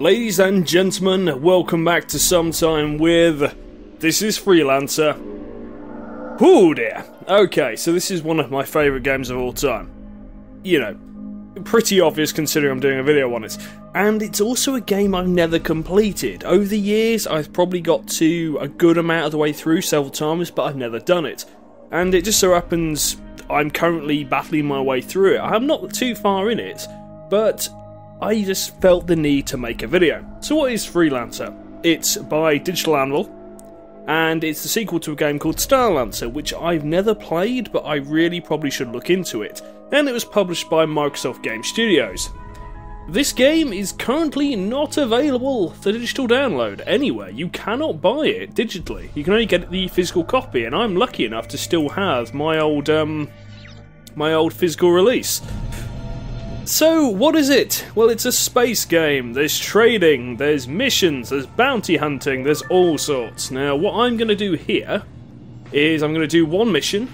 Ladies and gentlemen, welcome back to Sometime with... This is Freelancer. Ooh dear. Okay, so this is one of my favourite games of all time. You know, pretty obvious considering I'm doing a video on it. And it's also a game I've never completed. Over the years, I've probably got to a good amount of the way through several times, but I've never done it. And it just so happens I'm currently battling my way through it. I'm not too far in it, but I just felt the need to make a video. So what is Freelancer? It's by Digital Anvil, and it's the sequel to a game called Starlancer, which I've never played, but I really probably should look into it. And it was published by Microsoft Game Studios. This game is currently not available for digital download anywhere. You cannot buy it digitally. You can only get the physical copy, and I'm lucky enough to still have my old physical release. So, what is it? Well, it's a space game. There's trading, there's missions, there's bounty hunting, there's all sorts. Now, what I'm going to do here is I'm going to do one mission,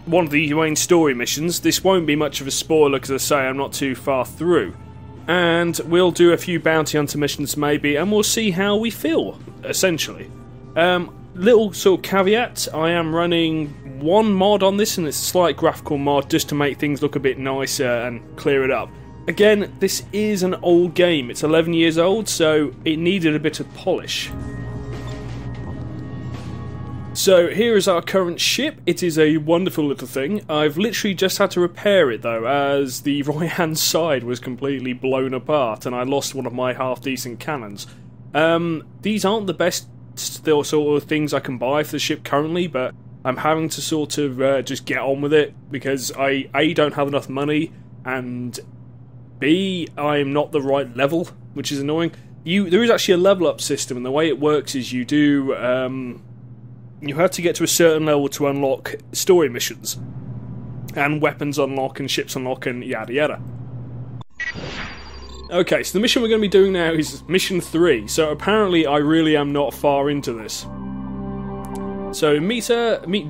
one of the main story missions. This won't be much of a spoiler because, as I say, I'm not too far through. And we'll do a few bounty hunter missions maybe, and we'll see how we feel, essentially. Little sort of caveat, I am running one mod on this, and it's a slight graphical mod just to make things look a bit nicer and clear it up. Again, this is an old game. It's 11 years old, so it needed a bit of polish. So here is our current ship. It is a wonderful little thing. I've literally just had to repair it though, as the right hand side was completely blown apart and I lost one of my half-decent cannons. These aren't the best sort of things I can buy for the ship currently, but I'm having to sort of just get on with it because I A, don't have enough money, and B, I'm not the right level, which is annoying. There is actually a level up system, and the way it works is you do, you have to get to a certain level to unlock story missions, and weapons unlock, and ships unlock, and yada yada. Okay, so the mission we're going to be doing now is mission 3, so apparently I really am not far into this. So meet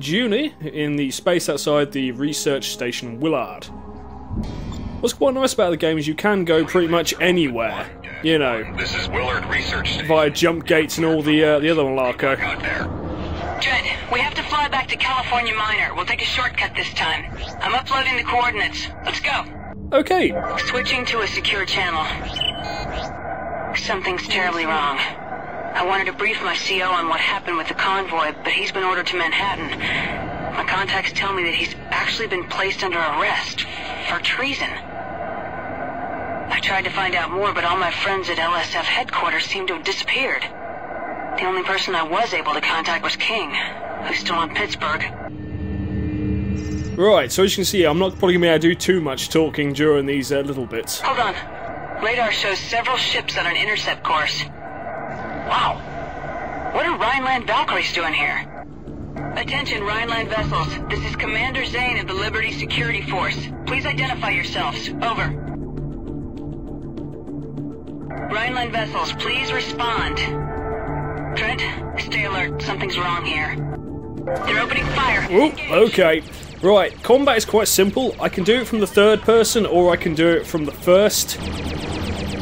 Junie in the space outside the research station Willard. What's quite nice about the game is you can go pretty much anywhere, you know, this is Willard Research Station. Via jump gates and all the other malarkey. Good. We have to fly back to California Minor. We'll take a shortcut this time. I'm uploading the coordinates. Let's go. Okay. Switching to a secure channel. Something's terribly wrong. I wanted to brief my CO on what happened with the convoy, but he's been ordered to Manhattan. My contacts tell me that he's actually been placed under arrest for treason. I tried to find out more, but all my friends at LSF headquarters seem to have disappeared. The only person I was able to contact was King, who's still in Pittsburgh. Right, so as you can see, I'm not probably going to be able to do too much talking during these little bits. Hold on. Radar shows several ships on an intercept course. Wow. What are Rhineland Valkyries doing here? Attention, Rhineland vessels. This is Commander Zane of the Liberty Security Force. Please identify yourselves. Over. Rhineland vessels, please respond. Trent, stay alert. Something's wrong here. They're opening fire. Oh, okay. Right, combat is quite simple. I can do it from the third person, or I can do it from the first.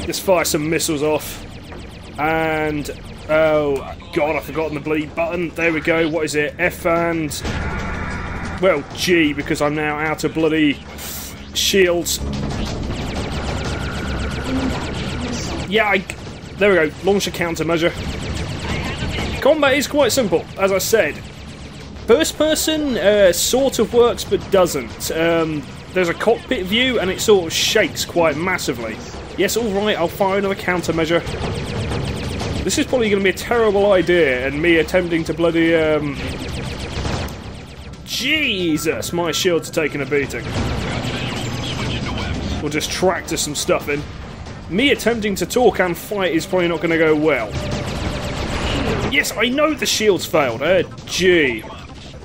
Just fire some missiles off. And... oh, God, I've forgotten the bloody button. There we go. What is it? F and... well, G, because I'm now out of bloody shields. Yeah, there we go. Launch a countermeasure. Combat is quite simple, as I said. First person sort of works, but doesn't. There's a cockpit view, and it sort of shakes quite massively. Yes, alright, I'll fire another countermeasure. This is probably going to be a terrible idea, and me attempting to bloody, Jesus, my shields are taking a beating. We'll just tractor some stuff in. Me attempting to talk and fight is probably not going to go well. Yes, I know the shield's failed. Gee.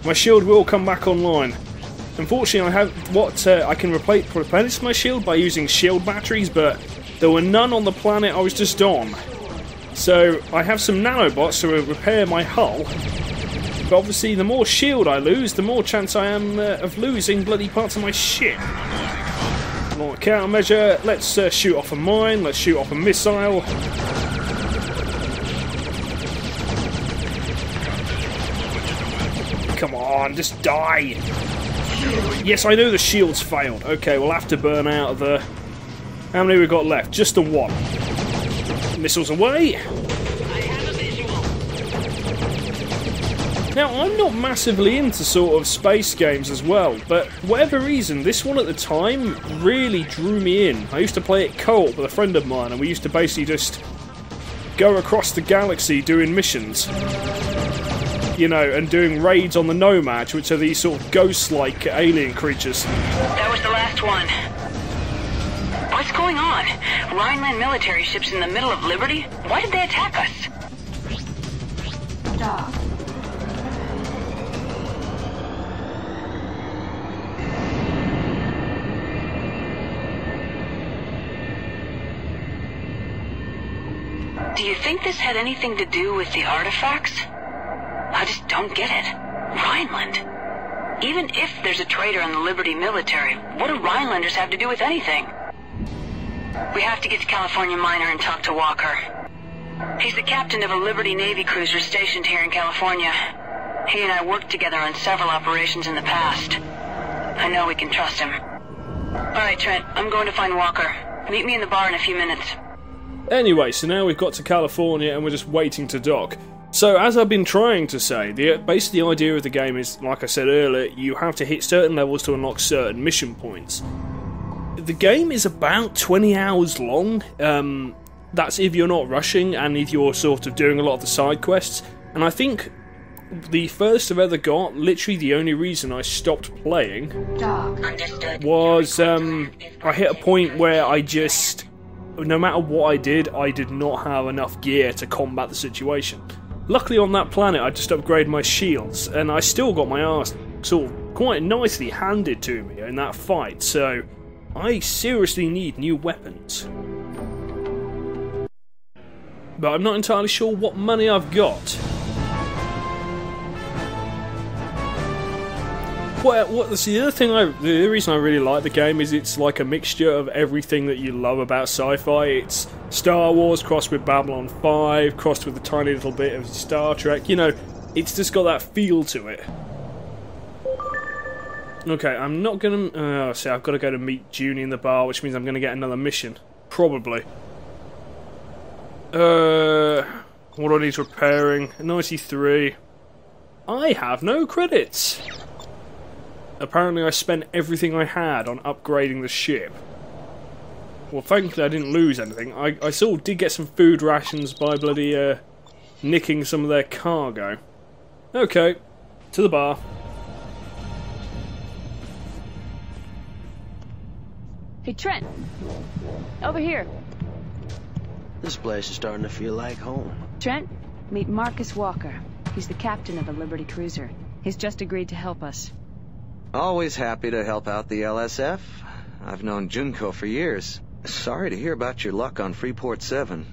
My shield will come back online. Unfortunately, I have I can replenish my shield by using shield batteries, but there were none on the planet I was just on. So I have some nanobots to repair my hull. But obviously, the more shield I lose, the more chance I am of losing bloody parts of my ship. Like countermeasure, let's shoot off a mine, let's shoot off a missile. Come on, just die. Yes, I know the shield's failed. Okay, we'll have to burn out of the... How many we got left? Just the one. Missiles away. Now, I'm not massively into sort of space games as well, but for whatever reason, this one at the time really drew me in. I used to play it co-op with a friend of mine, and we used to basically just go across the galaxy doing missions. You know, and doing raids on the Nomads, which are these sort of ghost-like alien creatures. That was the last one. What's going on? Rhineland military ships in the middle of Liberty? Why did they attack us? Doc. Do you think this had anything to do with the artifacts? I just don't get it. Rhineland. Even if there's a traitor in the Liberty military, what do Rhinelanders have to do with anything? We have to get to California Minor and talk to Walker. He's the captain of a Liberty Navy cruiser stationed here in California. He and I worked together on several operations in the past. I know we can trust him. Alright, Trent, I'm going to find Walker. Meet me in the bar in a few minutes. Anyway, so now we've got to California and we're just waiting to dock. So, as I've been trying to say, basically the idea of the game is, like I said earlier, you have to hit certain levels to unlock certain mission points. The game is about 20 hours long. That's if you're not rushing and if you're sort of doing a lot of the side quests. And I think the first I've ever got, literally the only reason I stopped playing, was I hit a point where I just... No matter what I did not have enough gear to combat the situation. Luckily on that planet I just upgraded my shields, and I still got my arse sort of quite nicely handed to me in that fight, so I seriously need new weapons. But I'm not entirely sure what money I've got. The other thing, the reason I really like the game is it's like a mixture of everything that you love about sci-fi. It's Star Wars crossed with Babylon 5, crossed with a tiny little bit of Star Trek. You know, it's just got that feel to it. Okay, I'm not gonna... see, I've got to go to meet Junie in the bar, which means I'm gonna get another mission. Probably. What do I need repairing? 93. I have no credits! Apparently I spent everything I had on upgrading the ship. Well, thankfully I didn't lose anything. I sort of did get some food rations by bloody nicking some of their cargo. Okay, to the bar. Hey, Trent! Over here. This place is starting to feel like home. Trent, meet Marcus Walker. He's the captain of a Liberty cruiser. He's just agreed to help us. Always happy to help out the LSF. I've known Junko for years. Sorry to hear about your luck on Freeport 7.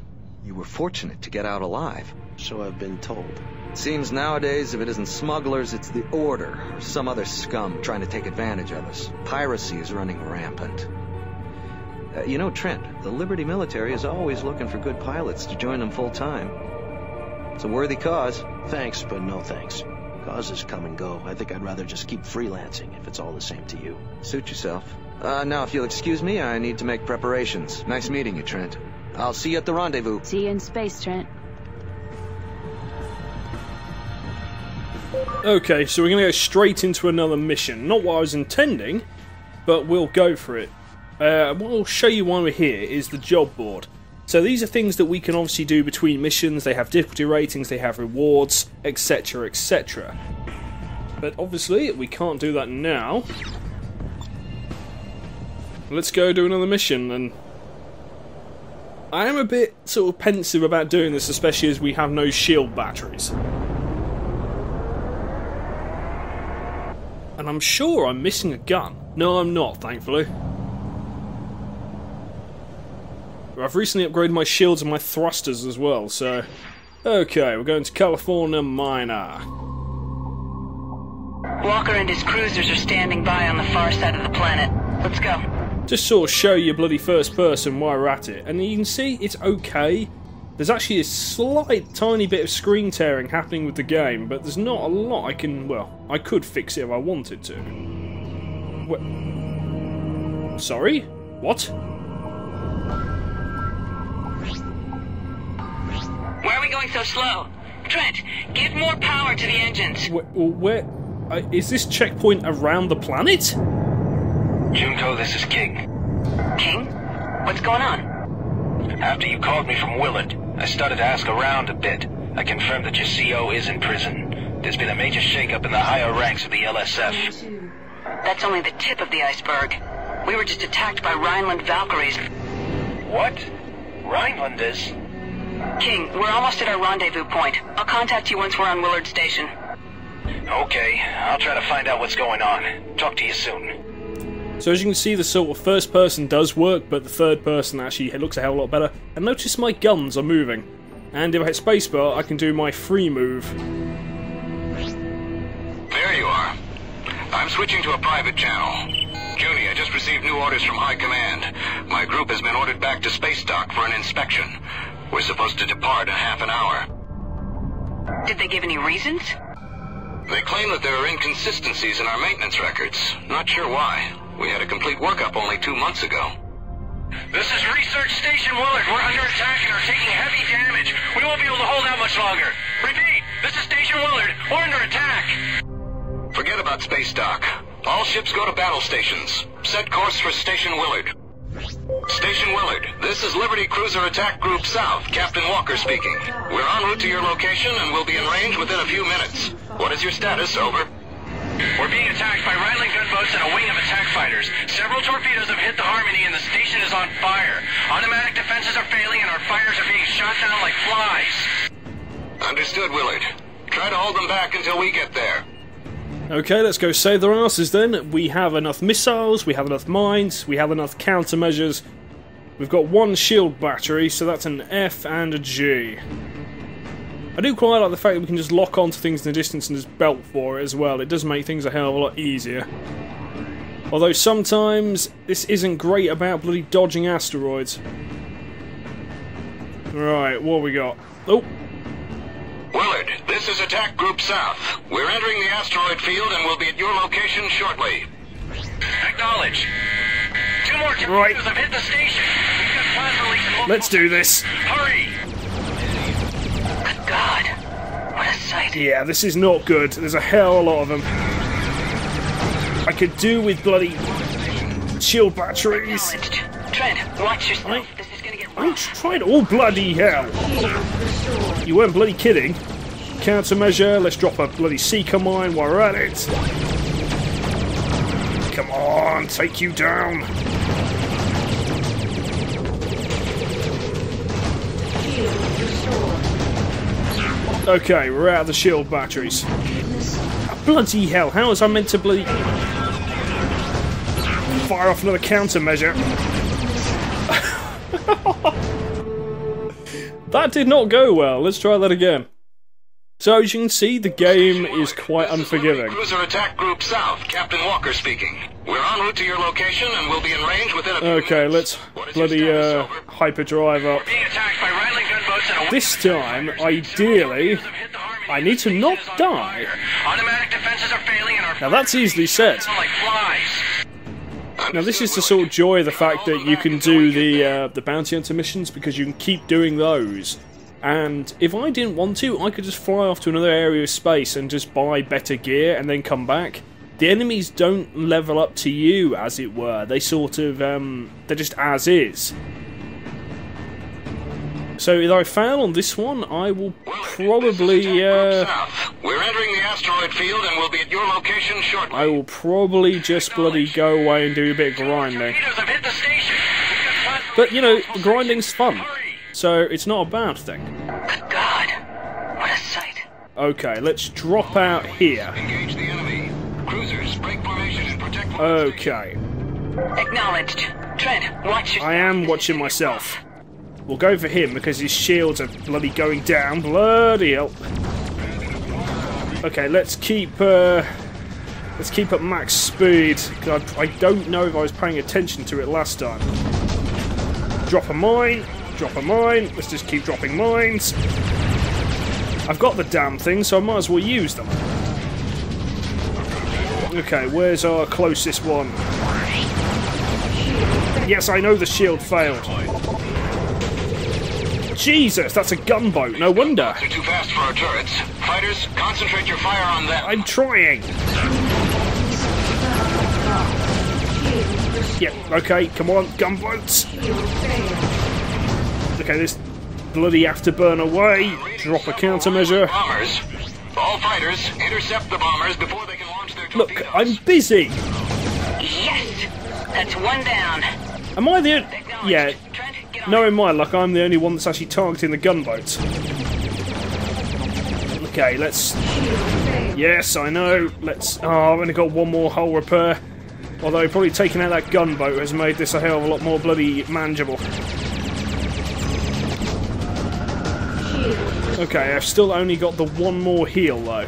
You were fortunate to get out alive. So I've been told. Seems nowadays if it isn't smugglers, it's the Order, or some other scum trying to take advantage of us. Piracy is running rampant. You know, Trent, the Liberty military is always looking for good pilots to join them full-time. It's a worthy cause. Thanks, but no thanks. Causes come and go. I think I'd rather just keep freelancing if it's all the same to you. Suit yourself. Now, if you'll excuse me, I need to make preparations. Nice meeting you, Trent. I'll see you at the rendezvous. See you in space, Trent. Okay, so we're going to go straight into another mission. Not what I was intending, but we'll go for it. What I'll show you while we're here is the job board. So these are things that we can obviously do between missions. They have difficulty ratings, they have rewards, etc, etc. But obviously we can't do that now. Let's go do another mission, and I am a bit sort of pensive about doing this, especially as we have no shield batteries. And I'm sure I'm missing a gun. No, I'm not, thankfully. I've recently upgraded my shields and my thrusters as well, so... Okay, we're going to California Minor. Walker and his cruisers are standing by on the far side of the planet. Let's go. Just sort of show you bloody first person while we're at it. And you can see it's okay. There's actually a slight, tiny bit of screen tearing happening with the game, but there's not a lot I can... Well, I could fix it if I wanted to. Sorry? What? Why are we going so slow? Trent, give more power to the engines. Where is this checkpoint around the planet? Junko, this is King. King? What's going on? After you called me from Willard, I started to ask around a bit. I confirmed that your CO is in prison. There's been a major shakeup in the higher ranks of the LSF. That's only the tip of the iceberg. We were just attacked by Rhineland Valkyries. What? Rhinelanders? King, we're almost at our rendezvous point. I'll contact you once we're on Willard Station. Okay, I'll try to find out what's going on. Talk to you soon. So as you can see, the sort of first person does work, but the third person actually looks a hell of a lot better. And notice my guns are moving. And if I hit spacebar, I can do my free move. There you are. I'm switching to a private channel. Junie, I just received new orders from High Command. My group has been ordered back to space dock for an inspection. We're supposed to depart in half an hour. Did they give any reasons? They claim that there are inconsistencies in our maintenance records. Not sure why. We had a complete workup only 2 months ago. This is Research Station Willard. We're under attack and are taking heavy damage. We won't be able to hold out much longer. Repeat, this is Station Willard. We're under attack. Forget about space dock. All ships go to battle stations. Set course for Station Willard. Station Willard, this is Liberty Cruiser Attack Group South, Captain Walker speaking. We're en route to your location and will be in range within a few minutes. What is your status? Over. We're being attacked by Rhineland gunboats and a wing of attack fighters. Several torpedoes have hit the Harmony and the station is on fire. Automatic defenses are failing and our fighters are being shot down like flies. Understood, Willard. Try to hold them back until we get there. Okay, let's go save their asses then. We have enough missiles, we have enough mines, we have enough countermeasures. We've got one shield battery, so that's an F and a G. I do quite like the fact that we can just lock onto things in the distance and just belt for it as well. It does make things a hell of a lot easier. Although sometimes this isn't great about bloody dodging asteroids. Right, what have we got? Oh! Willard, this is Attack Group South. We're entering the asteroid field and will be at your location shortly. Acknowledge. 2 more torpedoes Right. have hit the station. We've got plasma leaks in multiple Let's do this. Hurry! Good God. What a sight. Yeah, this is not good. There's a hell of a lot of them. I could do with bloody shield batteries. Acknowledged. Trent, watch yourself. This is gonna get I'm rough. trying. Oh, bloody hell. You weren't bloody kidding. Countermeasure, let's drop a bloody seeker mine while we're at it. Come on, take you down. Okay, we're out of the shield batteries. Bloody hell, how was I meant to bloody fire off another countermeasure? That did not go well. Let's try that again. So as you can see, the game is quite unforgiving. Cruiser Attack Group South, Captain Walker speaking. We're en route to your location and will be in range within a few Okay, minutes. let's bloody hyperdrive up. We're being attacked by Rhineland gunboats and a wing This of attack time, fighters. ideally, Several torpedoes have hit the Harmony I and need the to station not is on die. fire. Automatic defenses are failing and our Now that's easily said. down like flies. Now this is the sort of joy of the fact that you can do the bounty hunter missions, because you can keep doing those. And if I didn't want to, I could just fly off to another area of space and just buy better gear and then come back. The enemies don't level up to you, as it were. They sort of, they're just as is. So if I fail on this one, I will probably, We're entering the asteroid field and will be at your location shortly. I will probably just bloody go away and do a bit of grinding. Torpedoes have hit the station. We've got plasma But, you know, leaks. grinding's fun. Hurry! So it's not a bad thing. Good God. What a sight. Okay, let's drop out here. Engage the enemy. Cruisers, break formation and protect. Okay, Acknowledged. Trent, watch yourself. I am This is watching gonna get myself. We'll go for him because his shields are bloody going down. Bloody hell. Okay, let's keep at max speed. 'Cause I don't know if I was paying attention to it last time. Drop a mine. Drop a mine. Let's just keep dropping mines. I've got the damn thing, so I might as well use them. Okay, where's our closest one? Yes, I know the shield failed. Jesus, that's a gunboat, no wonder. They're too fast for our turrets. Fighters, concentrate your fire on them. I'm trying. Yeah, okay, come on, gunboats. Okay, this bloody afterburn away. Drop a countermeasure. Bombers. All fighters, intercept the bombers before they can launch their torpedoes. Look, I'm busy. Yes! That's one down. Am I the... Yeah, knowing my luck, I'm the only one that's actually targeting the gunboats. Okay, let's... Yes, I know. Let's... Oh, I've only got one more hull repair. Although probably taking out that gunboat has made this a hell of a lot more bloody manageable. Okay, I've still only got the one more heal though.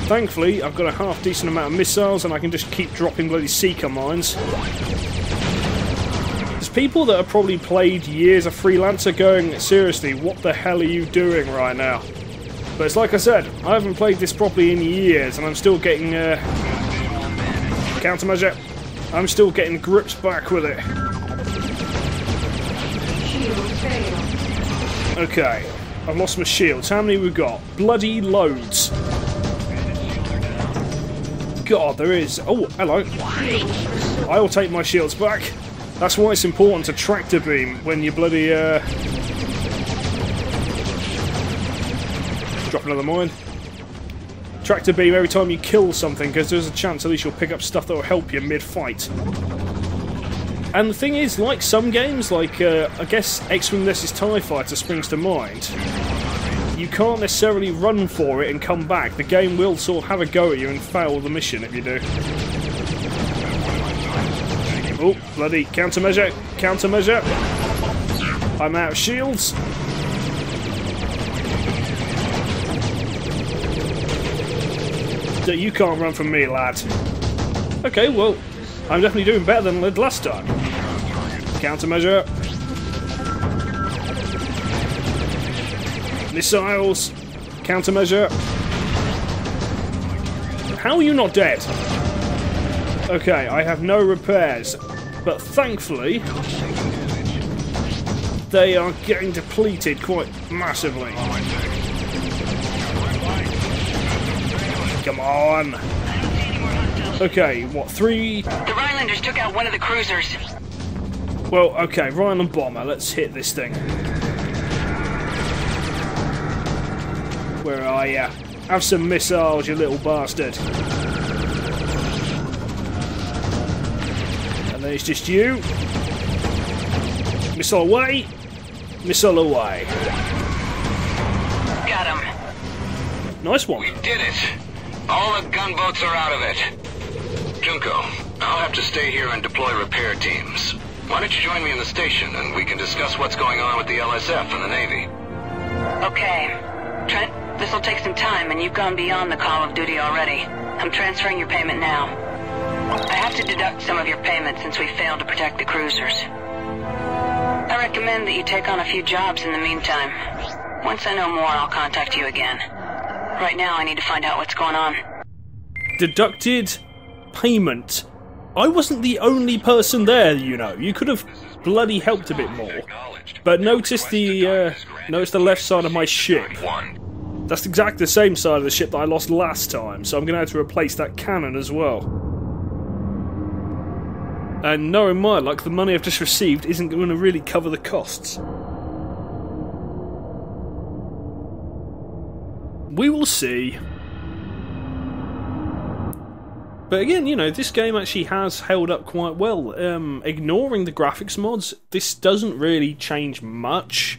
Thankfully, I've got a half decent amount of missiles and I can just keep dropping bloody seeker mines. There's people that have probably played years of Freelancer going, seriously, what the hell are you doing right now? But it's like I said, I haven't played this properly in years and I'm still getting... countermeasure. I'm still getting grips back with it. Okay, I've lost my shields. How many we got? Bloody loads. God, there is. Oh, hello. I'll take my shields back. That's why it's important to tractor beam when you bloody drop another mine. Tractor beam every time you kill something, because there's a chance at least you'll pick up stuff that will help you mid-fight. And the thing is, like some games, like I guess X-Wing vs TIE Fighter springs to mind, you can't necessarily run for it and come back. The game will sort of have a go at you and fail the mission if you do. Oh, bloody countermeasure, countermeasure. I'm out of shields. You can't run from me, lad. Okay, well, I'm definitely doing better than I did last time. Countermeasure. Missiles. Countermeasure. How are you not dead? Okay, I have no repairs, but thankfully they are getting depleted quite massively. Come on. Okay, what, 3? The Rhinelanders took out one of the cruisers. Well, okay, Rhineland bomber, let's hit this thing. Where are ya? Have some missiles, you little bastard. And then it's just you. Missile away. Missile away. Got him. Nice one. We did it. All the gunboats are out of it. Junko, I'll have to stay here and deploy repair teams. Why don't you join me in the station and we can discuss what's going on with the LSF and the Navy? Okay. Trent, this'll take some time and you've gone beyond the call of duty already. I'm transferring your payment now. I have to deduct some of your payment since we failed to protect the cruisers. I recommend that you take on a few jobs in the meantime. Once I know more, I'll contact you again. Right now, I need to find out what's going on. Deducted payment. I wasn't the only person there, you know. You could have bloody helped a bit more. But notice the left side of my ship. That's exactly the same side of the ship that I lost last time, so I'm going to have to replace that cannon as well. And knowing my luck, the money I've just received isn't going to really cover the costs. We will see. But again, you know, this game actually has held up quite well. Ignoring the graphics mods, this doesn't really change much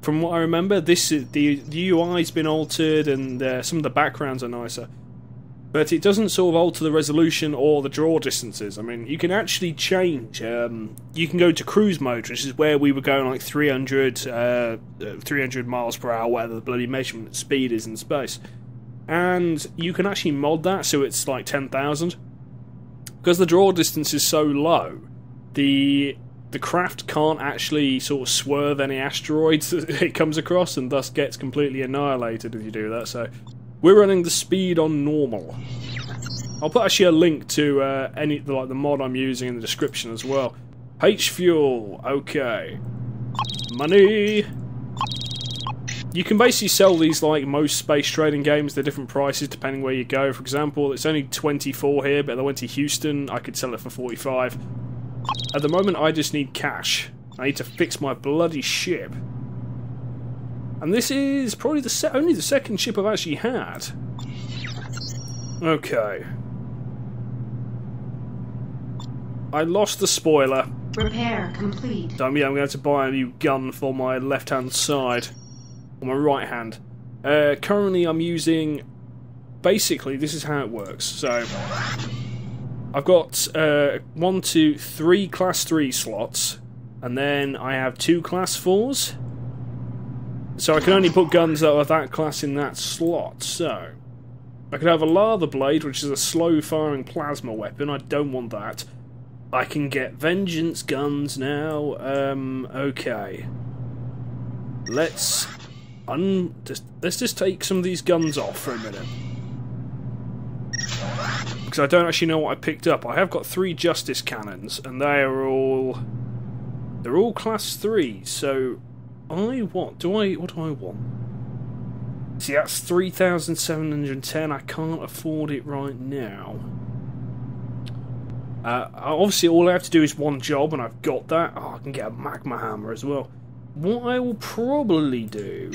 from what I remember. The UI's been altered and some of the backgrounds are nicer. But it doesn't sort of alter the resolution or the draw distances. I mean, you can actually change. You can go to cruise mode, which is where we were going like 300 miles per hour, whatever the bloody measurement speed is in space. And you can actually mod that so it's like 10,000. Because the draw distance is so low, the the craft can't actually sort of swerve any asteroids that it comes across, and thus gets completely annihilated if you do that. So we're running the speed on normal. I'll put actually a link to any the mod I'm using in the description as well. H fuel, okay. Money. You can basically sell these like most space trading games. They're different prices depending where you go. For example, it's only 24 here, but if I went to Houston, I could sell it for 45. At the moment, I just need cash. I need to fix my bloody ship. And this is probably only the second ship I've actually had. Okay. I lost the spoiler. Repair complete. So yeah, I'm going to have to buy a new gun for my left-hand side. Or my right hand. Currently I'm using... Basically, this is how it works. So, I've got 1, 2, 3 Class 3 slots. And then I have 2 Class 4s. So I can only put guns that are that class in that slot. So, I could have a Lather Blade, which is a slow-firing plasma weapon. I don't want that. I can get Vengeance guns now. Okay. Let's just take some of these guns off for a minute. Because I don't actually know what I picked up. I have got 3 Justice Cannons, and they're all Class 3, so what do I want? See, that's 3,710. I can't afford it right now. Obviously, all I have to do is one job, and I've got that. Oh, I can get a Magma Hammer as well. What I will probably do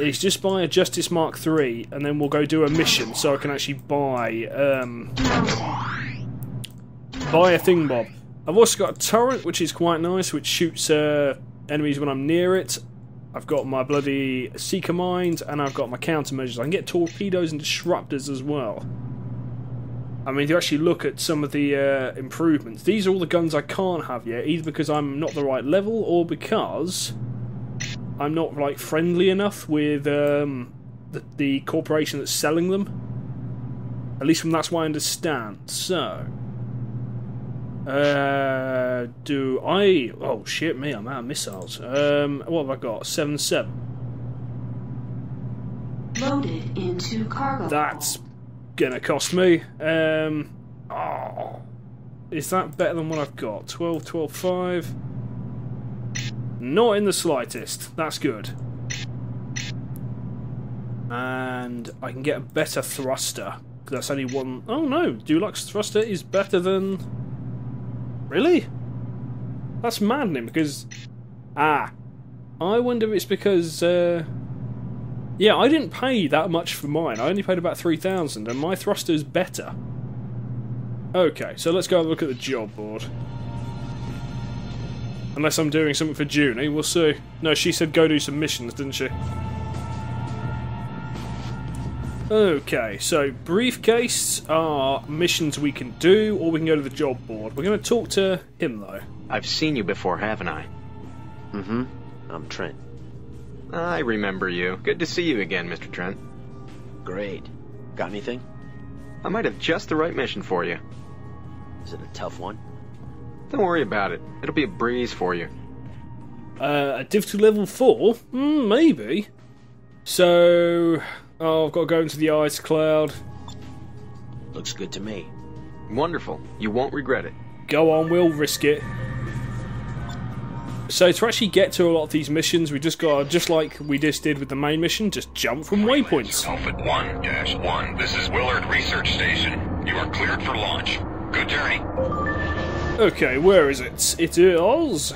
is just buy a Justice Mark III, and then we'll go do a mission, so I can actually buy a thingbob. I've also got a turret, which is quite nice, which shoots enemies when I'm near it. I've got my bloody Seeker Mines, and I've got my countermeasures. I can get torpedoes and disruptors as well. I mean, if you actually look at some of the improvements, these are all the guns I can't have yet, either because I'm not the right level, or because I'm not, like, friendly enough with the corporation that's selling them. At least from that's what I understand. So, do I... Oh, shit me, I'm out of missiles. What have I got? 7-7. Loaded into cargo. That's gonna cost me. Is that better than what I've got? 12, 12, 5. Not in the slightest. That's good. And I can get a better thruster. That's only one. Oh no, Deluxe thruster is better than. Really? That's maddening because. I wonder if it's because. Yeah, I didn't pay that much for mine. I only paid about 3,000, and my thruster's better. Okay, so let's go have a look at the job board. Unless I'm doing something for Junie, we'll see. No, she said go do some missions, didn't she? Okay, so briefcase are missions we can do, or we can go to the job board. We're going to talk to him, though. I've seen you before, haven't I? Mm-hmm. I'm Trent. I remember you. Good to see you again, Mr. Trent. Great. Got anything? I might have just the right mission for you. Is it a tough one? Don't worry about it. It'll be a breeze for you. A difficulty level 4? Maybe. So... Oh, I've got to go into the ice cloud. Looks good to me. Wonderful. You won't regret it. Go on, we'll risk it. So to actually get to a lot of these missions, we just got to, just like we just did with the main mission, just jump from waypoints. Alpha 1-1. This is Willard Research Station. You are cleared for launch. Good journey. Okay, where is it? It is...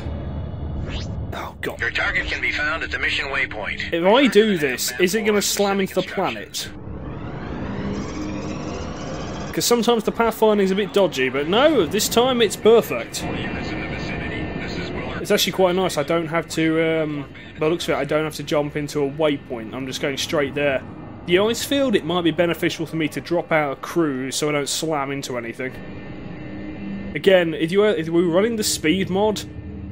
Oh, God. Your target can be found at the mission waypoint. If I do this, is it going to slam into the planet? Because sometimes the pathfinding is a bit dodgy, but no, this time it's perfect. It's actually quite nice. I don't have to, by the looks of it, I don't have to jump into a waypoint. I'm just going straight there. The ice field, it might be beneficial for me to drop out a cruise so I don't slam into anything. Again, if we were running the speed mod,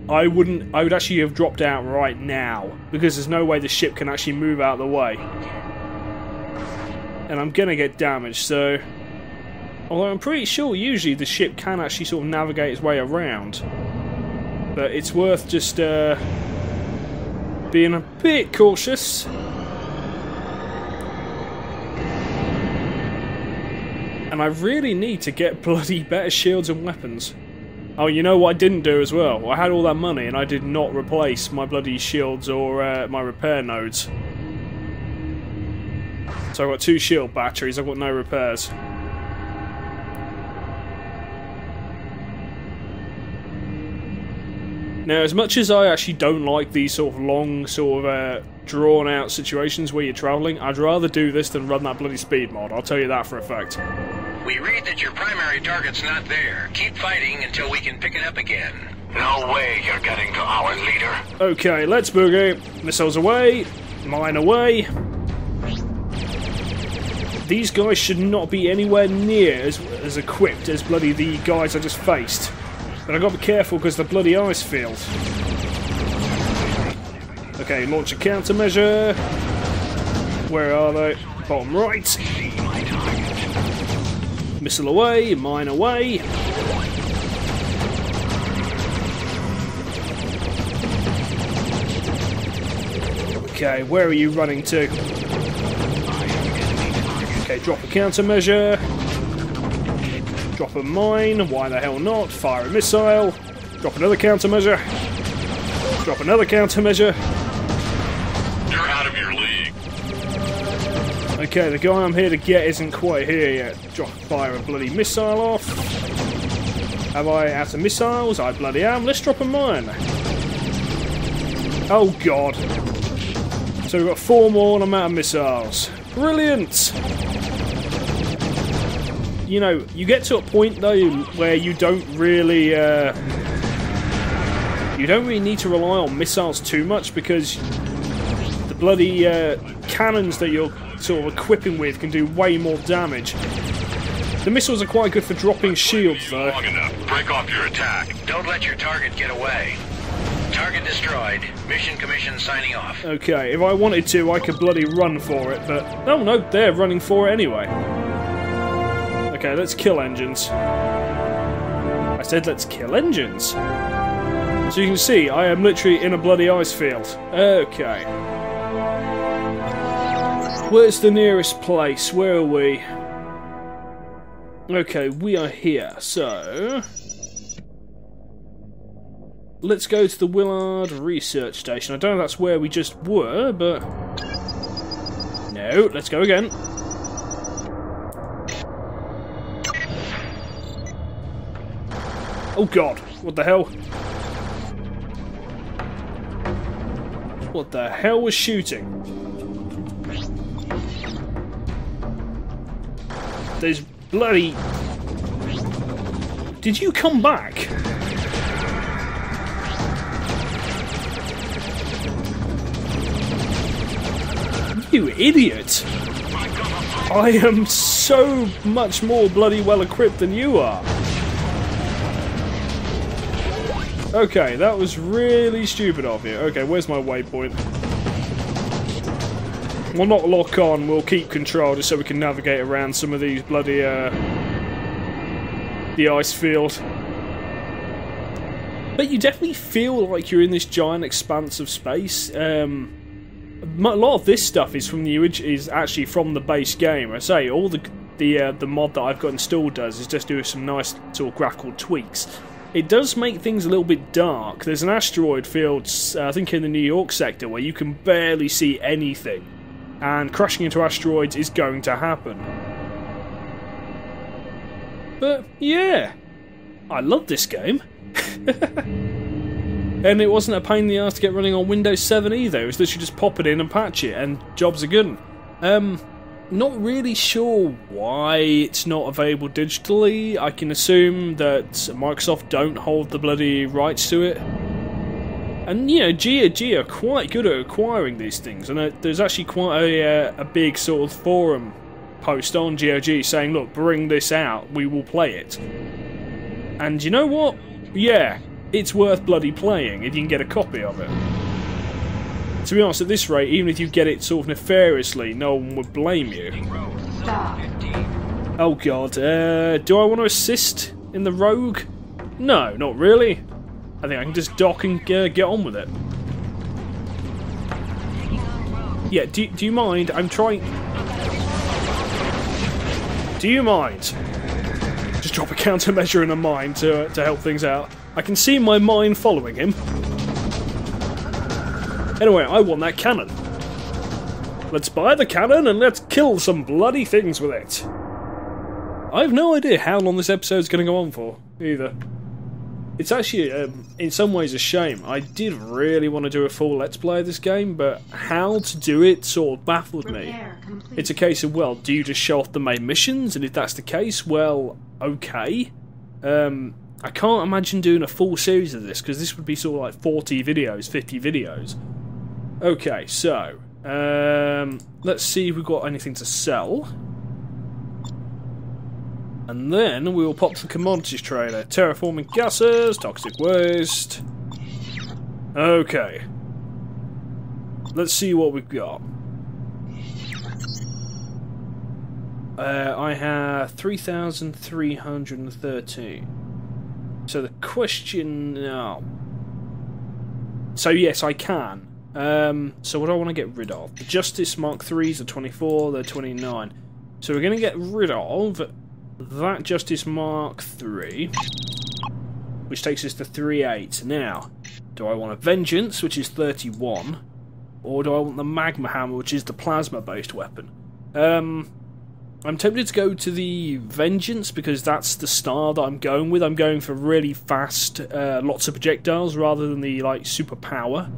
I would actually have dropped out right now, because there's no way the ship can actually move out of the way. And I'm gonna get damaged, so... Although I'm pretty sure usually the ship can actually sort of navigate its way around. But it's worth just being a bit cautious. And I really need to get bloody better shields and weapons. Oh, you know what I didn't do as well? I had all that money and I did not replace my bloody shields or my repair nodes. So I've got 2 shield batteries, I've got no repairs. Now, as much as I actually don't like these sort of long, sort of drawn out situations where you're travelling, I'd rather do this than run that bloody speed mod, I'll tell you that for a fact. We read that your primary target's not there. Keep fighting until we can pick it up again. No way you're getting to our leader. Okay, let's boogie. Missiles away. Mine away. These guys should not be anywhere near as equipped as bloody the guys I just faced. But I've got to be careful because the bloody ice field. Okay, launch a countermeasure. Where are they? Bottom right. Missile away, mine away. Okay, where are you running to? Okay, drop a countermeasure. Drop a mine, why the hell not? Fire a missile. Drop another countermeasure. Drop another countermeasure. You're out of your league. Okay, the guy I'm here to get isn't quite here yet. Fire a bloody missile off. Am I out of missiles? I bloody am. Let's drop a mine. Oh god. So we've got 4 more and I'm out of missiles. Brilliant! You know, you get to a point though where you don't really need to rely on missiles too much because the bloody cannons that you're sort of equipping with can do way more damage. The missiles are quite good for dropping shields though. Long enough. Break off your attack. Don't let your target get away. Target destroyed. Mission commission signing off. Okay, if I wanted to, I could bloody run for it, but... Oh no, they're running for it anyway. Okay, let's kill engines. I said let's kill engines. So you can see, I am literally in a bloody ice field. Okay. Where's the nearest place? Where are we? Okay, we are here, so... Let's go to the Willard research station. I don't know if that's where we just were, but... No, let's go again. Oh god, what the hell? What the hell was shooting? There's bloody... Did you come back? You idiot! I am so much more bloody well equipped than you are. Okay, that was really stupid of you. Okay, where's my waypoint? We'll not lock on, we'll keep control just so we can navigate around some of these bloody, the ice field. But you definitely feel like you're in this giant expanse of space. A lot of this stuff is actually from the base game. I say all the mod that I've got installed is just do some nice sort of graphical tweaks. It does make things a little bit dark. There's an asteroid field, I think in the New York sector, where you can barely see anything, and crashing into asteroids is going to happen. But yeah, I love this game. And it wasn't a pain in the ass to get running on Windows 7 either. It was literally just pop it in and patch it, and jobs are good. Not really sure why it's not available digitally. I can assume that Microsoft don't hold the bloody rights to it. And, you know, GOG are quite good at acquiring these things. And there's actually quite a big sort of forum post on GOG saying, look, bring this out, we will play it. And you know what? Yeah. It's worth bloody playing if you can get a copy of it. To be honest, at this rate, even if you get it sort of nefariously, no one would blame you. Stop. Oh god, do I want to assist in the rogue? No, not really. I think I can just dock and get on with it. Yeah, do you mind? I'm trying... Do you mind? Just drop a countermeasure in a mine to help things out. I can see my mine following him. Anyway, I want that cannon. Let's buy the cannon and let's kill some bloody things with it. I have no idea how long this episode's going to go on for, either. It's actually, in some ways, a shame. I did really want to do a full Let's Play of this game, but how to do it sort of baffled me. It's a case of, well, do you just show off the main missions? And if that's the case, well, okay. I can't imagine doing a full series of this, because this would be sort of like 40 videos, 50 videos. Okay, so, let's see if we've got anything to sell. And then we will pop the commodities trader. Terraforming gases, toxic waste. Okay. Let's see what we've got. I have 3,313. So the question... No. So yes, I can. So what do I want to get rid of? The Justice Mark 3s are 24, they're 29. So we're going to get rid of... that Justice Mark 3, which takes us to 38. Now, do I want a Vengeance, which is 31, or do I want the Magma Hammer, which is the plasma-based weapon? I'm tempted to go to the Vengeance, because that's the style that I'm going with. I'm going for really fast, lots of projectiles, rather than the, like, super power.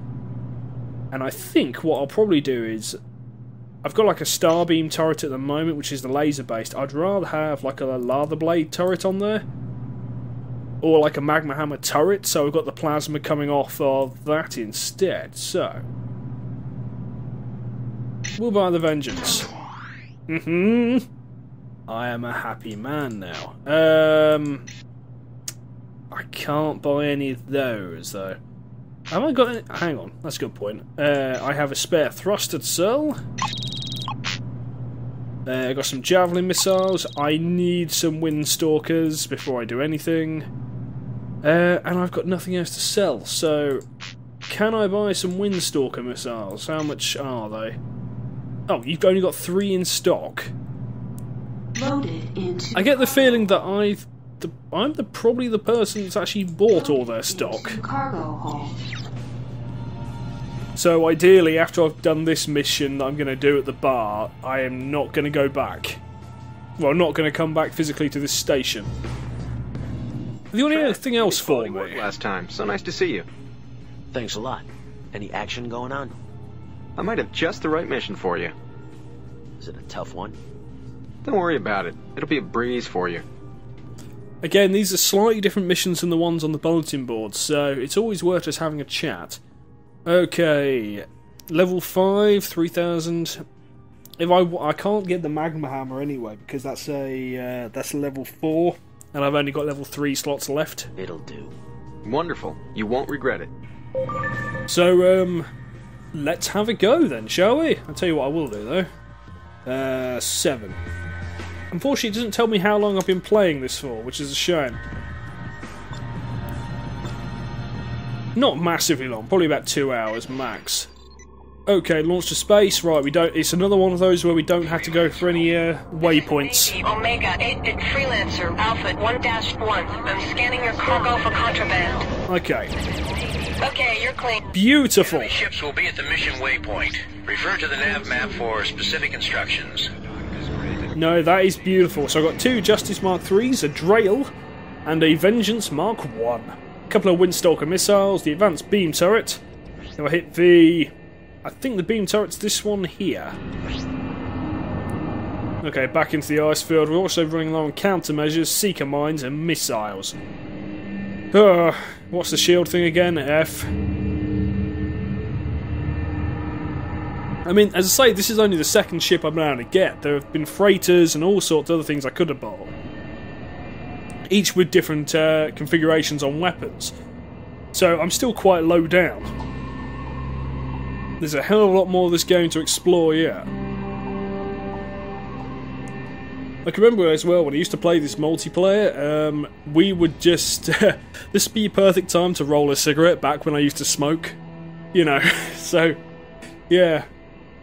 And I think what I'll probably do is... I've got like a Starbeam turret at the moment, which is the laser-based. I'd rather have like a Lava Blade turret on there. Or like a Magma Hammer turret, so we've got the plasma coming off of that instead. So, we'll buy the Vengeance. I am a happy man now. I can't buy any of those, though. Have I got any? Hang on, that's a good point. I have a spare thruster to sell. I got some javelin missiles. I need some windstalkers before I do anything. And I've got nothing else to sell, so... Can I buy some windstalker missiles? How much are they? Oh, you've only got 3 in stock. Loaded into I get the feeling that I'm probably the person that's actually bought all their stock. cargo hold. So ideally, after I've done this mission that I'm going to do at the bar, I am not going to go back. Well, I'm not going to come back physically to this station. Have you got anything else for me? Last time. So nice to see you. Thanks a lot. Any action going on? I might have just the right mission for you. Is it a tough one? Don't worry about it. It'll be a breeze for you. Again, these are slightly different missions than the ones on the bulletin board, so it's always worth us having a chat. Okay, level 5, 3,000. If I can't get the Magma Hammer anyway, because that's a level 4, and I've only got level 3 slots left. It'll do. Wonderful. You won't regret it. So, let's have a go then, shall we? I'll tell you what I will do though. 7. Unfortunately, it doesn't tell me how long I've been playing this for, which is a shame. Not massively long, probably about 2 hours max. Okay, launch to space. Right, we don't. It's another one of those where we don't have to go for any waypoints. Omega 8 at Freelancer Alpha 1-1. I'm scanning your cargo for contraband. Okay. Okay, you're clean. Beautiful. Enemy ships will be at the mission waypoint. Refer to the nav map for specific instructions. No, that is beautiful. So I've got 2 Justice Mark 3s, a Drail, and a Vengeance Mark 1. A couple of Windstalker missiles, the Advanced Beam Turret. Then I hit the... I think the Beam Turret's this one here. Okay, back into the ice field. We're also running low on countermeasures, Seeker Mines, and missiles. What's the shield thing again? F. I mean, as I say, this is only the second ship I'm going to get. There have been freighters and all sorts of other things I could have bought. Each with different configurations on weapons. So I'm still quite low down. There's a hell of a lot more of this game to explore yet. I can remember as well when I used to play this multiplayer, we would just... this would be a perfect time to roll a cigarette back when I used to smoke. You know, so... Yeah.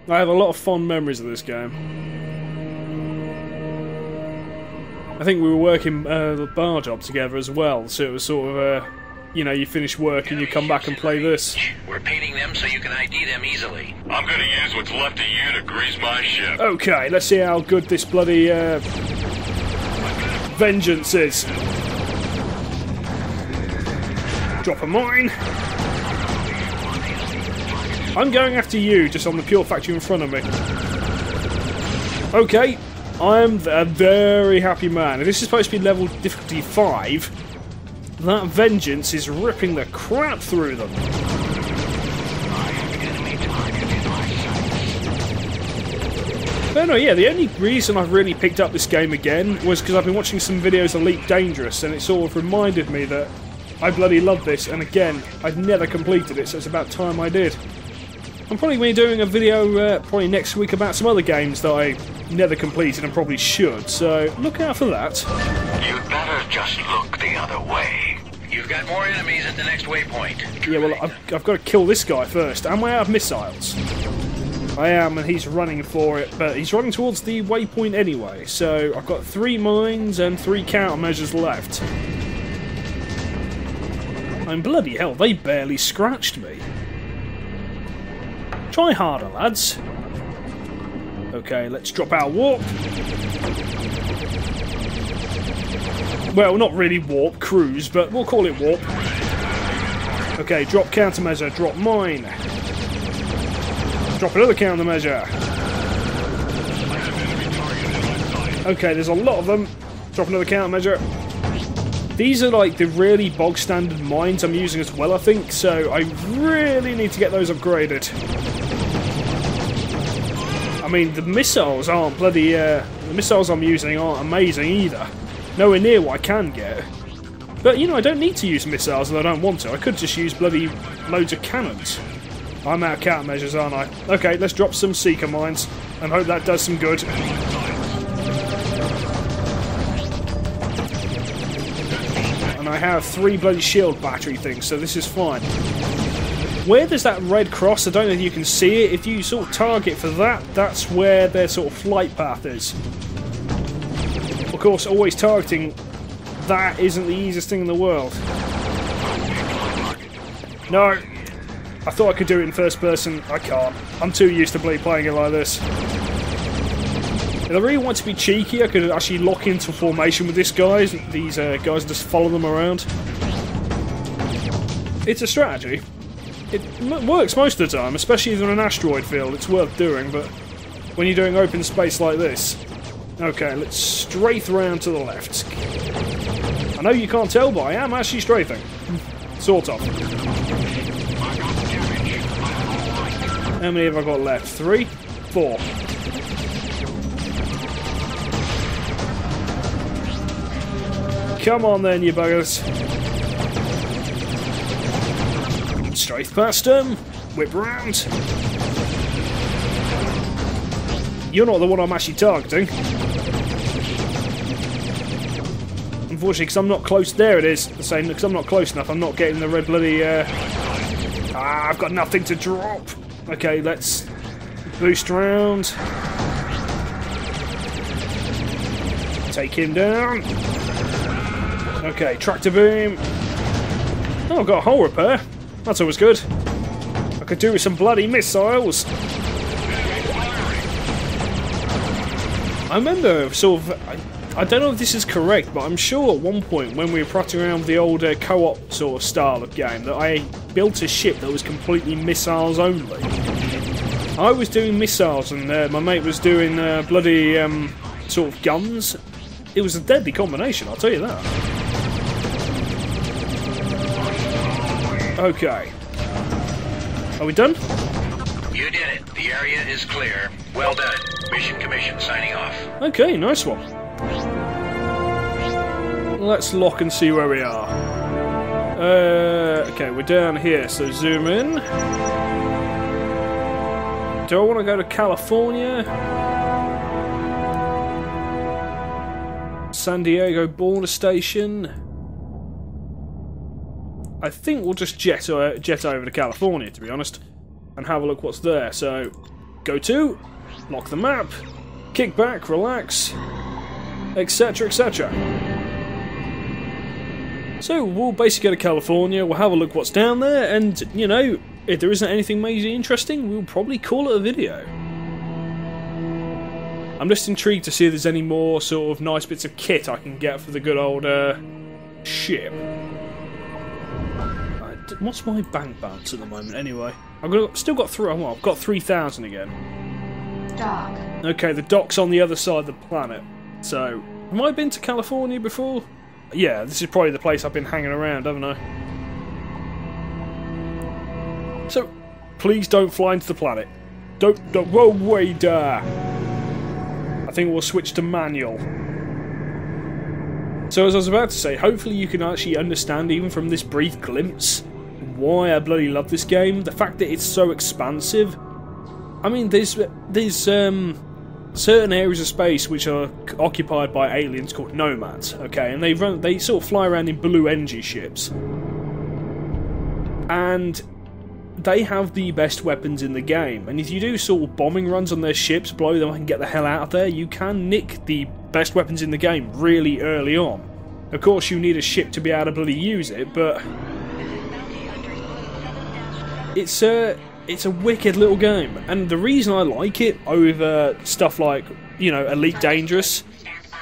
I have a lot of fond memories of this game. I think we were working the bar job together as well, so it was sort of, you know, you finish work and you come back and play this. We're painting them so you can ID them easily. I'm gonna use what's left of you to grease my ship. Okay, let's see how good this bloody vengeance is. Drop a mine. I'm going after you, just on the pure fact you're in front of me. Okay, I'm a very happy man. If this is supposed to be level difficulty 5, that vengeance is ripping the crap through them. But no, yeah, the only reason I've really picked up this game again was because I've been watching some videos of Elite Dangerous, and it sort of reminded me that I bloody love this, and again, I've never completed it, so it's about time I did. I'm probably going to be doing a video probably next week about some other games that I never completed and probably should, so look out for that. You'd better just look the other way. You've got more enemies at the next waypoint. Yeah, well, I've got to kill this guy first. Am I out of missiles? I am, and he's running for it, but he's running towards the waypoint anyway, so I've got 3 mines and 3 countermeasures left. And bloody hell, they barely scratched me. Try harder, lads. Okay, let's drop our warp. Well, not really warp, cruise, but we'll call it warp. Okay, drop countermeasure, drop mine. Drop another countermeasure. Okay, there's a lot of them. Drop another countermeasure. These are like the really bog standard mines I'm using as well, I think, so I really need to get those upgraded. I mean, the missiles aren't bloody, the missiles I'm using aren't amazing either. Nowhere near what I can get. But, you know, I don't need to use missiles if I don't want to. I could just use bloody loads of cannons. I'm out of countermeasures, aren't I? Okay, let's drop some Seeker mines and hope that does some good. And I have 3 bloody shield battery things, so this is fine. Where there's that red cross, I don't know if you can see it, if you sort of target for that, that's where their sort of flight path is. Of course, always targeting that isn't the easiest thing in the world. No! I thought I could do it in first person, I can't. I'm too used to playing it like this. If I really want to be cheeky, I could actually lock into formation with these guys and just follow them around. It's a strategy. It works most of the time, especially in an asteroid field, it's worth doing, but when you're doing open space like this... Okay, let's strafe around to the left. I know you can't tell, but I am actually strafing. Sort of. How many have I got left? 3? 4. Come on then, you buggers. Strafe past them. Whip round. You're not the one I'm actually targeting. Unfortunately, because I'm not close. There it is. The same. Because I'm not close enough, I'm not getting the red bloody. I've got nothing to drop. Okay, let's boost round. Take him down. Okay, tractor beam. Oh, I've got a hull repair. That's always good. I could do with some bloody missiles. I remember sort of, I don't know if this is correct, but I'm sure at one point when we were protting around with the old co-op sort of style of game that I built a ship that was completely missiles only. I was doing missiles and my mate was doing bloody sort of guns. It was a deadly combination, I'll tell you that. Okay. Are we done? You did it. The area is clear. Well done. Mission Commission signing off. Okay, nice one. Let's lock and see where we are. Okay, we're down here, so zoom in. Do I want to go to California? San Diego border station. I think we'll just jet over to California, to be honest, and have a look what's there. So, go to, lock the map, kick back, relax, etc, etc. So, we'll basically go to California, we'll have a look what's down there, and, you know, if there isn't anything major interesting, we'll probably call it a video. I'm just intrigued to see if there's any more sort of nice bits of kit I can get for the good old ship. What's my bank balance at the moment anyway? Still got I've got 3,000 again. Dock. Okay, the dock's on the other side of the planet. So, have I been to California before? Yeah, this is probably the place I've been hanging around, haven't I? So, please don't fly into the planet. Don't whoa, wait, I think we'll switch to manual. So as I was about to say, hopefully you can actually understand, even from this brief glimpse, why I bloody love this game. The fact that it's so expansive. I mean, there's certain areas of space which are occupied by aliens called nomads, okay, and they sort of fly around in blue energy ships. And they have the best weapons in the game, and if you do sort of bombing runs on their ships, blow them up and get the hell out of there, you can nick the best weapons in the game really early on. Of course, you need a ship to be able to bloody use it, but it's a wicked little game, and the reason I like it over stuff like, you know, Elite Dangerous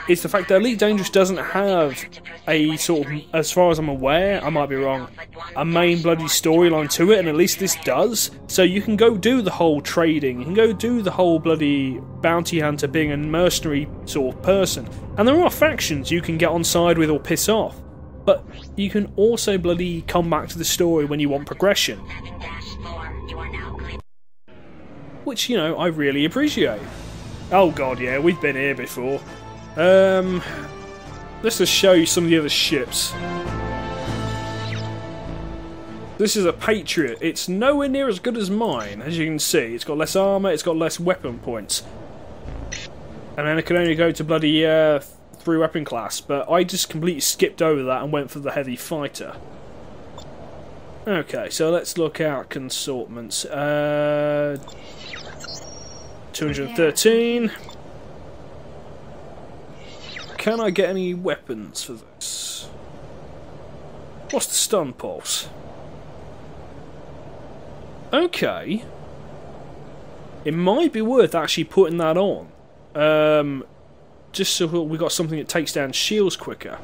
is the fact that Elite Dangerous doesn't have a sort of, as far as I'm aware, I might be wrong, a main bloody storyline to it, and at least this does. So you can go do the whole trading, you can go do the whole bloody bounty hunter, being a mercenary sort of person. And there are factions you can get on side with or piss off, but you can also bloody come back to the story when you want progression. Which, you know, I really appreciate. Oh god, yeah, we've been here before. Let's just show you some of the other ships. This is a Patriot. It's nowhere near as good as mine, as you can see. It's got less armour, it's got less weapon points. And then it can only go to bloody 3 weapon class, but I just completely skipped over that and went for the heavy fighter. Okay, so let's look out consortments. 213. Can I get any weapons for this? What's the stun pulse? Okay. It might be worth actually putting that on. Just so we got something that takes down shields quicker.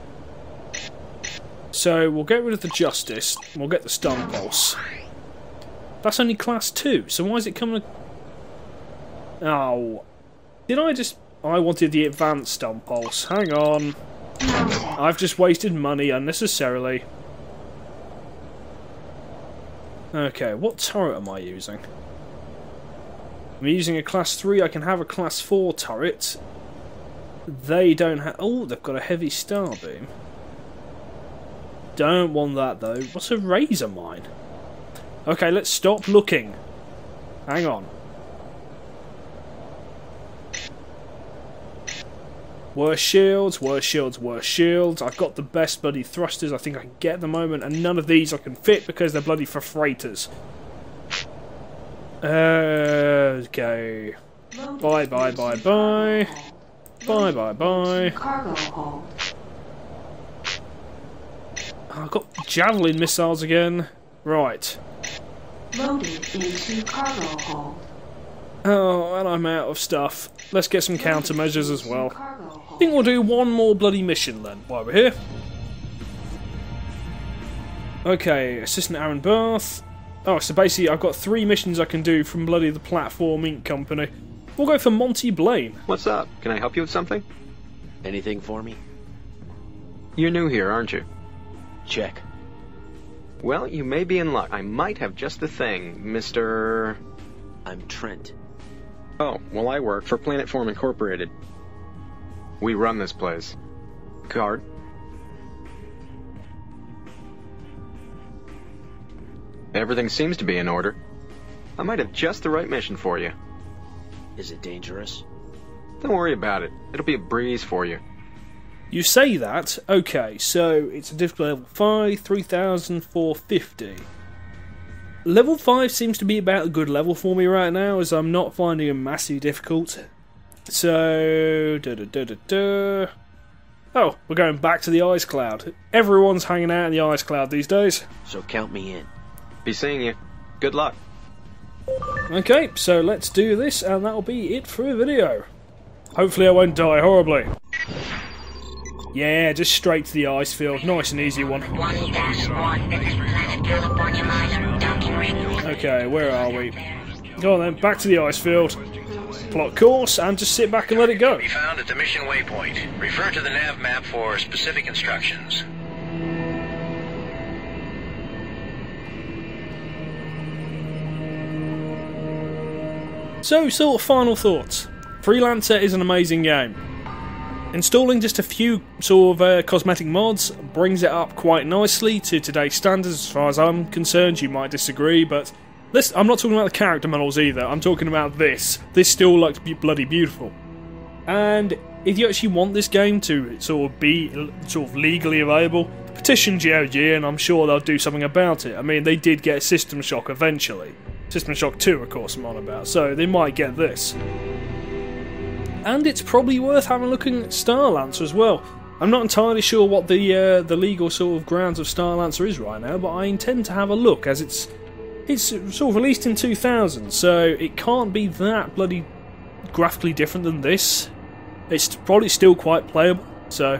So we'll get rid of the Justice, and we'll get the stun pulse. That's only class 2, so why is it coming... Oh. Did I just... I wanted the advanced stun pulse. Hang on. I've just wasted money unnecessarily. Okay, what turret am I using? I'm using a class 3, I can have a class 4 turret. They don't have... Oh, they've got a heavy star beam. Don't want that though. What's a razor mine? Okay, let's stop looking. Hang on. Worse shields, worse shields, worse shields. I've got the best bloody thrusters I think I can get at the moment, and none of these I can fit because they're bloody for freighters. Okay. Bye, bye, bye, bye. Bye, bye, bye. Cargo hold. I've got javelin missiles again. Right. Loaded into cargo hold. Oh, and I'm out of stuff. Let's get some countermeasures as well. I think we'll do one more bloody mission then, while we're here. Okay, Assistant Aaron Barth. Oh, so basically I've got 3 missions I can do from bloody the Platform Inc. company. We'll go for Monty Blaine. What's up? Can I help you with something? Anything for me? You're new here, aren't you? Check. Well, you may be in luck. I might have just the thing, Mr... I'm Trent. Oh, well, I work for Planetform Incorporated. We run this place. Card? Everything seems to be in order. I might have just the right mission for you. Is it dangerous? Don't worry about it. It'll be a breeze for you. You say that. Okay, so it's a difficulty level 5, 3,450. Level 5 seems to be about a good level for me right now, as I'm not finding it massively difficult. So... Oh, we're going back to the ice cloud. Everyone's hanging out in the ice cloud these days. So count me in. Be seeing you. Good luck. Okay, so let's do this, and that'll be it for the video. Hopefully I won't die horribly. Yeah, just straight to the ice field. Nice and easy one. Okay, where are we? Go on then, back to the ice field. Plot course, and just sit back and let it go. Be found at the mission waypoint. Refer to the nav map for specific instructions. So, sort of final thoughts. Freelancer is an amazing game. Installing just a few sort of cosmetic mods brings it up quite nicely to today's standards as far as I'm concerned. You might disagree, but this, I'm not talking about the character models either. I'm talking about this. This still looks bloody beautiful. And if you actually want this game to sort of be legally available, petition GOG and I'm sure they'll do something about it. I mean, they did get System Shock eventually. System Shock 2, of course, I'm on about, so they might get this. And it's probably worth having a look at Starlancer as well. I'm not entirely sure what the legal sort of grounds of Starlancer is right now, but I intend to have a look, as it's sort of released in 2000, so it can't be that bloody graphically different than this. It's probably still quite playable, so...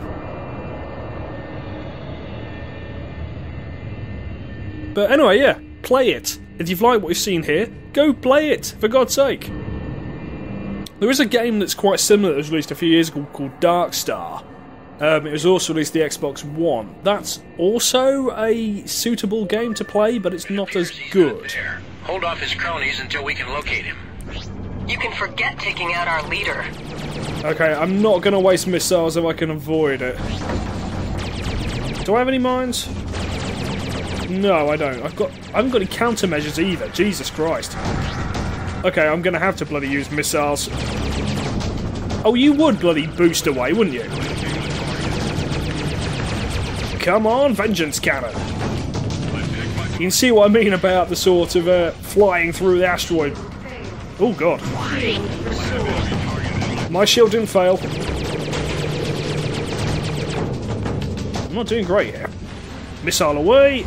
But anyway, yeah, play it. If you've liked what you've seen here, go play it, for God's sake. There is a game that's quite similar that was released a few years ago called Dark Star. It was also released the Xbox One. That's also a suitable game to play, but it's not as good. Hold off his cronies until we can locate him. You can forget taking out our leader. Okay, I'm not going to waste missiles if I can avoid it. Do I have any mines? No, I don't. I haven't got any countermeasures either. Jesus Christ. Okay, I'm gonna have to bloody use missiles. Oh, you would bloody boost away, wouldn't you? Come on, Vengeance Cannon. You can see what I mean about the sort of flying through the asteroid. Oh god. My shield didn't fail. I'm not doing great here. Missile away.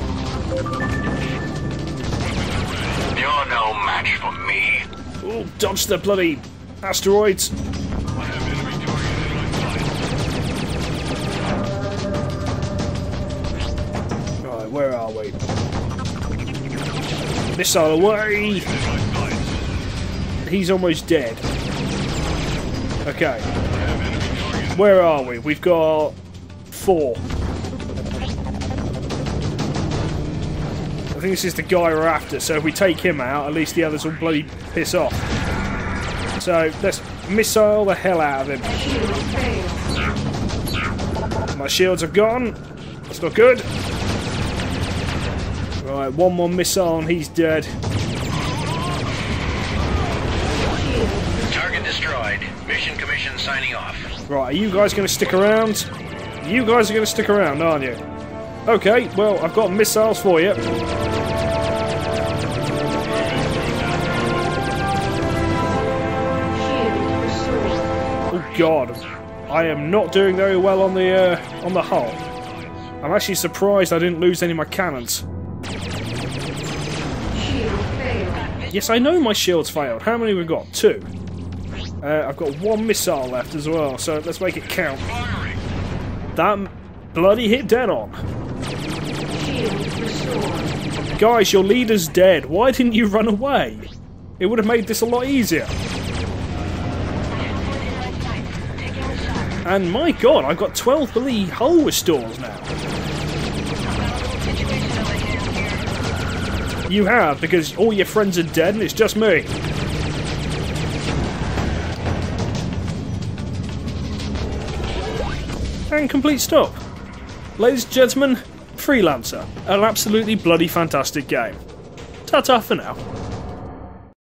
You're no match for me. Oh, dodge the bloody asteroids. Right, where are we? Missile away. He's almost dead. Okay. Where are we? We've got 4. I think this is the guy we're after, so if we take him out, at least the others will bloody piss off. So, let's missile the hell out of him. My shields are gone. That's not good. Right, one more missile and he's dead. Target destroyed. Mission Commission signing off. Right, are you guys going to stick around? You guys are going to stick around, aren't you? Okay, well, I've got missiles for you. Oh god, I am not doing very well on the hull. I'm actually surprised I didn't lose any of my cannons. Yes, I know my shields failed. How many have we got? 2. I've got 1 missile left as well, so let's make it count. That bloody hit dead on. Guys, your leader's dead. Why didn't you run away? It would have made this a lot easier. And my god, I've got 12 bloody hull restores now. You have, because all your friends are dead and it's just me. And complete stop. Ladies and gentlemen, Freelancer, an absolutely bloody fantastic game. Ta-ta for now.